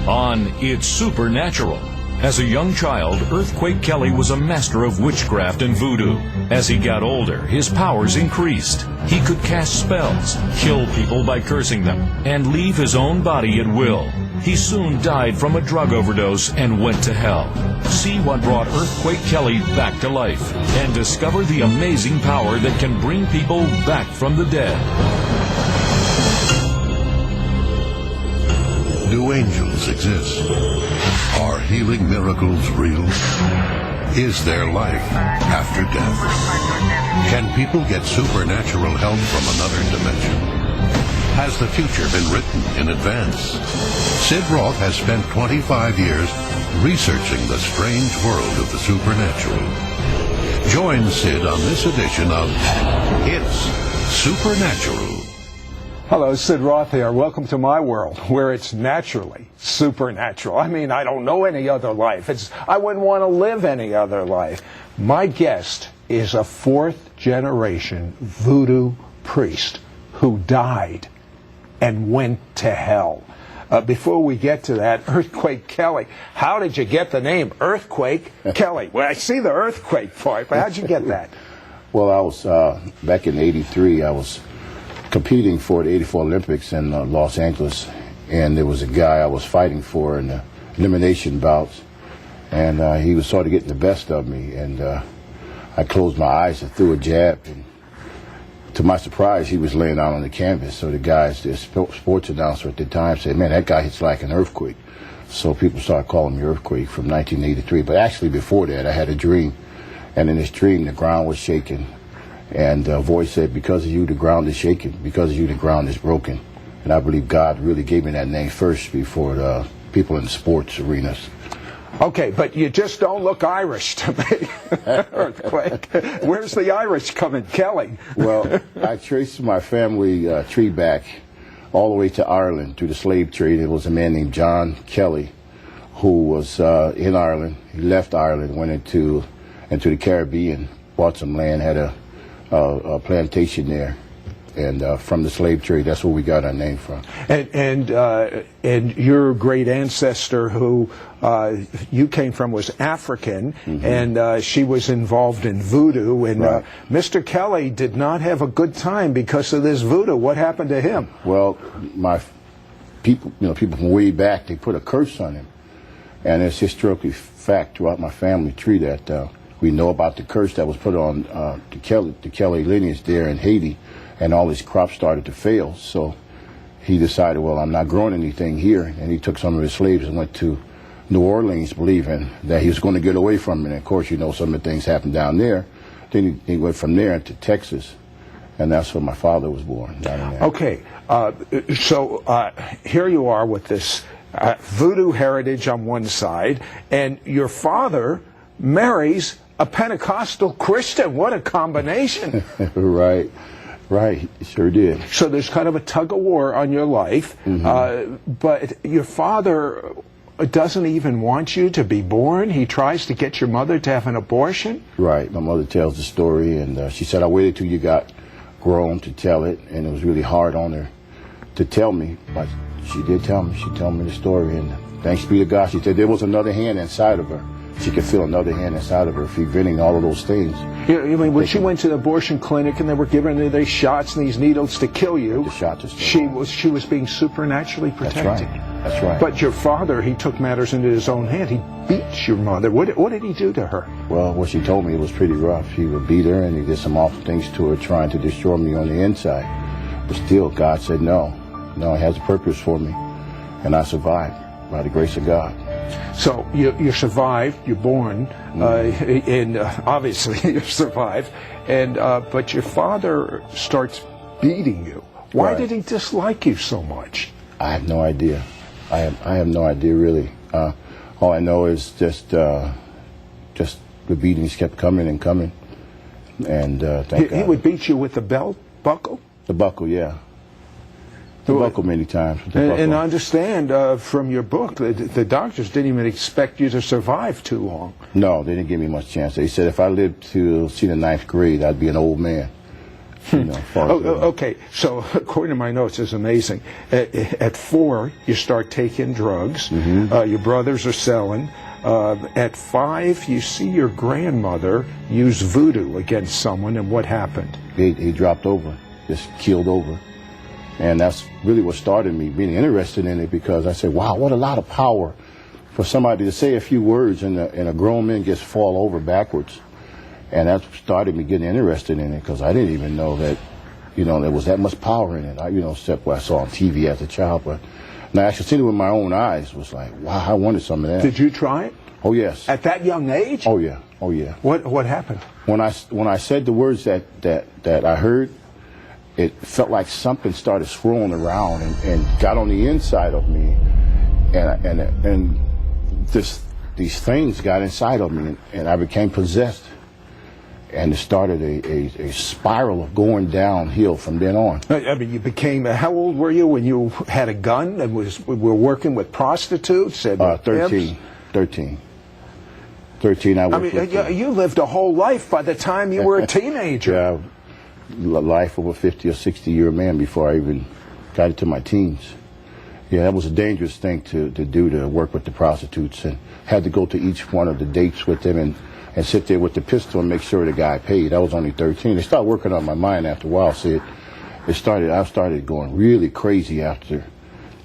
on It's Supernatural. As a young child, Earthquake Kelly was a master of witchcraft and voodoo. As he got older, his powers increased. He could cast spells, kill people by cursing them, and leave his own body at will. He soon died from a drug overdose and went to hell. See what brought Earthquake Kelly back to life, and discover the amazing power that can bring people back from the dead. Do angels exist? Are healing miracles real? Is there life after death? Can people get supernatural help from another dimension? Has the future been written in advance? Sid Roth has spent 25 years researching the strange world of the supernatural. Join Sid on this edition of It's Supernatural. Hello, Sid Roth here. Welcome to my world, where it's naturally supernatural. I mean, I don't know any other life. I wouldn't want to live any other life. My guest is a fourth-generation voodoo priest who died and went to hell. Before we get to that, Earthquake Kelly, how did you get the name Earthquake Kelly? Well, I see the earthquake part, but how'd you get that? Well, I was, back in '83, I was competing for the '84 Olympics in Los Angeles, and there was a guy I was fighting for in the elimination bouts, and he was sort of getting the best of me, and I closed my eyes and threw a jab, and to my surprise, he was laying out on the canvas. So the guys, the sports announcer at the time said, "Man, that guy hits like an earthquake." So people started calling me Earthquake from 1983. But actually before that, I had a dream, and in this dream, the ground was shaking. And a voice said, "Because of you, the ground is shaking. Because of you, the ground is broken." And I believe God really gave me that name first before the people in the sports arenas. Okay, but you just don't look Irish to me, Earthquake. Where's the Irish coming, Kelly? Well, I traced my family tree back all the way to Ireland through the slave trade. It was a man named John Kelly who was in Ireland. He left Ireland, went into the Caribbean, bought some land, had a plantation there, and from the slave trade, that's where we got our name from. And your great ancestor, who you came from, was African, and she was involved in voodoo. And right. Mr. Kelly did not have a good time because of this voodoo. What happened to him? Well, my people, people from way back, they put a curse on him, and it's historically fact throughout my family tree that. We know about the curse that was put on the Kelly lineage there in Haiti, and all his crops started to fail. So he decided, well, I'm not growing anything here, and he took some of his slaves and went to New Orleans, believing that he was going to get away from it. And of course, some of the things happened down there. Then he went from there to Texas, and that's where my father was born, down in there. Okay, so here you are with this voodoo heritage on one side, and your father marries a Pentecostal Christian. What a combination. Right, he sure did. So there's kind of a tug of war on your life, but your father doesn't even want you to be born. He tries to get your mother to have an abortion. Right, my mother tells the story, and she said, "I waited till you got grown to tell it," and it was really hard on her to tell me, but she did tell me. She told me the story, and thanks be to God, she said there was another hand inside of her. She could feel another hand inside of her preventing all of those things. I mean, when she went to the abortion clinic and they were giving her these shots and these needles to kill you, she was being supernaturally protected. That's right. But your father, he took matters into his own hand. He beat your mother. What did he do to her? Well, what she told me, it was pretty rough. He would beat her, and he did some awful things to her, trying to destroy me on the inside. But still, God said no. No, He has a purpose for me, and I survived by the grace of God. So you survived, you're born, and obviously you survived, and but your father starts beating you. Why did he dislike you so much? I have no idea. I have no idea really. All I know is just the beatings kept coming and coming, and thank God. He would beat you with the belt buckle? The buckle, yeah. The buckle many times. And I understand from your book that the doctors didn't even expect you to survive too long. No, they didn't give me much chance. They said if I lived to see the 9th grade, I'd be an old man. You know, Okay, so according to my notes, it's amazing. At 4, you start taking drugs. Your brothers are selling. At 5, you see your grandmother use voodoo against someone, and what happened? He dropped over, just keeled over. And that's really what started me being interested in it, because I said, wow, what a lot of power for somebody to say a few words and a grown man just fall over backwards. And that started me getting interested in it, because I didn't even know that, you know, there was that much power in it. Except what I saw on TV as a child. But now actually seeing it with my own eyes was like, wow, I wanted some of that. Did you try it? Oh, yes. At that young age? Oh, yeah. Oh, yeah. What happened? When I said the words that I heard, it felt like something started swirling around and got on the inside of me, and these things got inside of me, and I became possessed, and it started a spiral of going downhill from then on. I mean, you became. How old were you when you had a gun and were working with prostitutes? And 13. 13. I worked with you lived a whole life by the time you were a teenager. Yeah. Life of a 50 or 60-year man before I even got into my teens. Yeah, that was a dangerous thing to do, to work with the prostitutes, and had to go to each one of the dates with them and sit there with the pistol and make sure the guy paid. I was only 13. They started working on my mind after a while. So I started going really crazy after.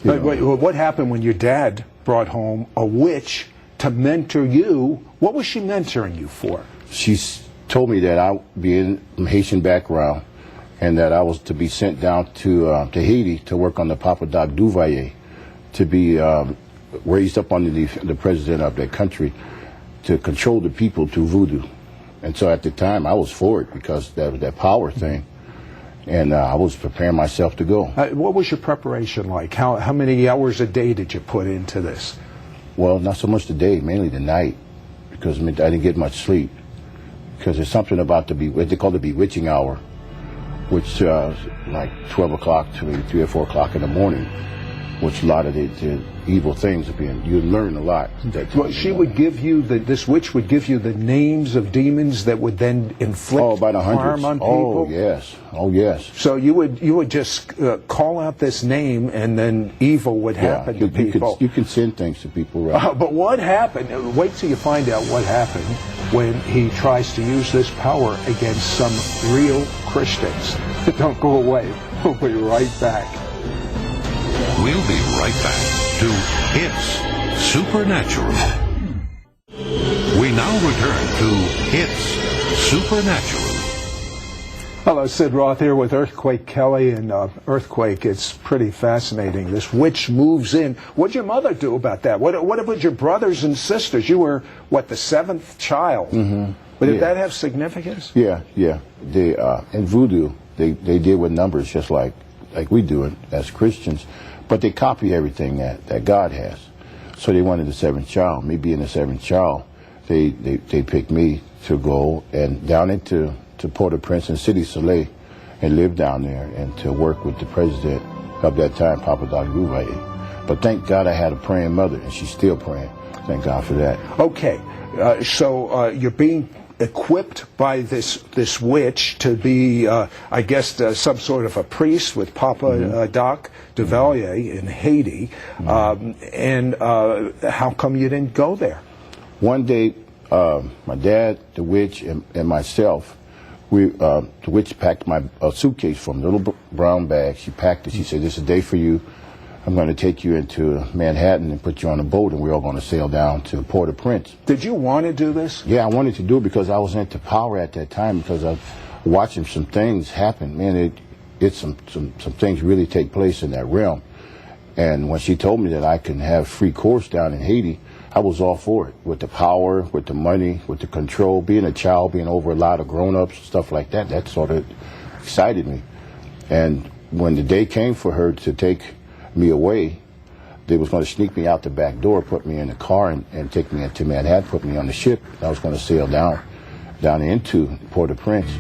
What happened when your dad brought home a witch to mentor you? What was she mentoring you for? She's told me that I, being from Haitian background, and that I was to be sent down to Haiti to work on the Papa Doc Duvalier, to be raised up under the president of that country, to control the people through voodoo. And so at the time I was for it, because that power thing, and I was preparing myself to go. What was your preparation like? How many hours a day did you put into this? Well, not so much the day, mainly the night, because I didn't get much sleep. Because there's something about what they call the bewitching hour, which like 12 o'clock to maybe 3 or 4 o'clock in the morning, which a lot of the evil things are being, you learn a lot. Well, she would give you, this witch would give you the names of demons that would then inflict harm on people? Oh, yes. Oh, yes. So you would just call out this name, and then evil would happen to people. You can send things to people, right? But what happened? Wait till you find out what happened when he tries to use this power against some real Christians. Don't go away. We'll be right back. We'll be right back to It's Supernatural. We now return to It's Supernatural. Hello, Sid Roth here with Earthquake Kelly, and Earthquake, it's pretty fascinating. This witch moves in. What'd your mother do about that? What about your brothers and sisters? You were, what, the 7th child? Mm-hmm. But did that have significance? Yeah. They, in voodoo, they deal with numbers just like we do it as Christians, but they copy everything that God has. So they wanted the 7th child. Me being the 7th child, they picked me to go and down into Port-au-Prince and City Soleil and live down there and to work with the president of that time, Papa Doc Duvalier. But thank God I had a praying mother, and she's still praying. Thank God for that. Okay, so you're being equipped by this witch to be, I guess, some sort of a priest with Papa Doc Duvalier in Haiti. And how come you didn't go there? One day, my dad, the witch, and myself, the witch packed my suitcase from a little brown bag. She packed it. She said, "This is a day for you. I'm going to take you into Manhattan and put you on a boat, and we're all going to sail down to Port-au-Prince." Did you want to do this? Yeah, I wanted to do it because I was into power at that time, because I was watching some things happen. Man, some things really take place in that realm. And when she told me that I can have free course down in Haiti, I was all for it. With the power, with the money, with the control, being a child, being over a lot of grown-ups, stuff like that, that sort of excited me. And when the day came for her to take me away, they was going to sneak me out the back door, put me in the car, and take me into Manhattan, put me on the ship. I was going to sail down into Port-au-Prince.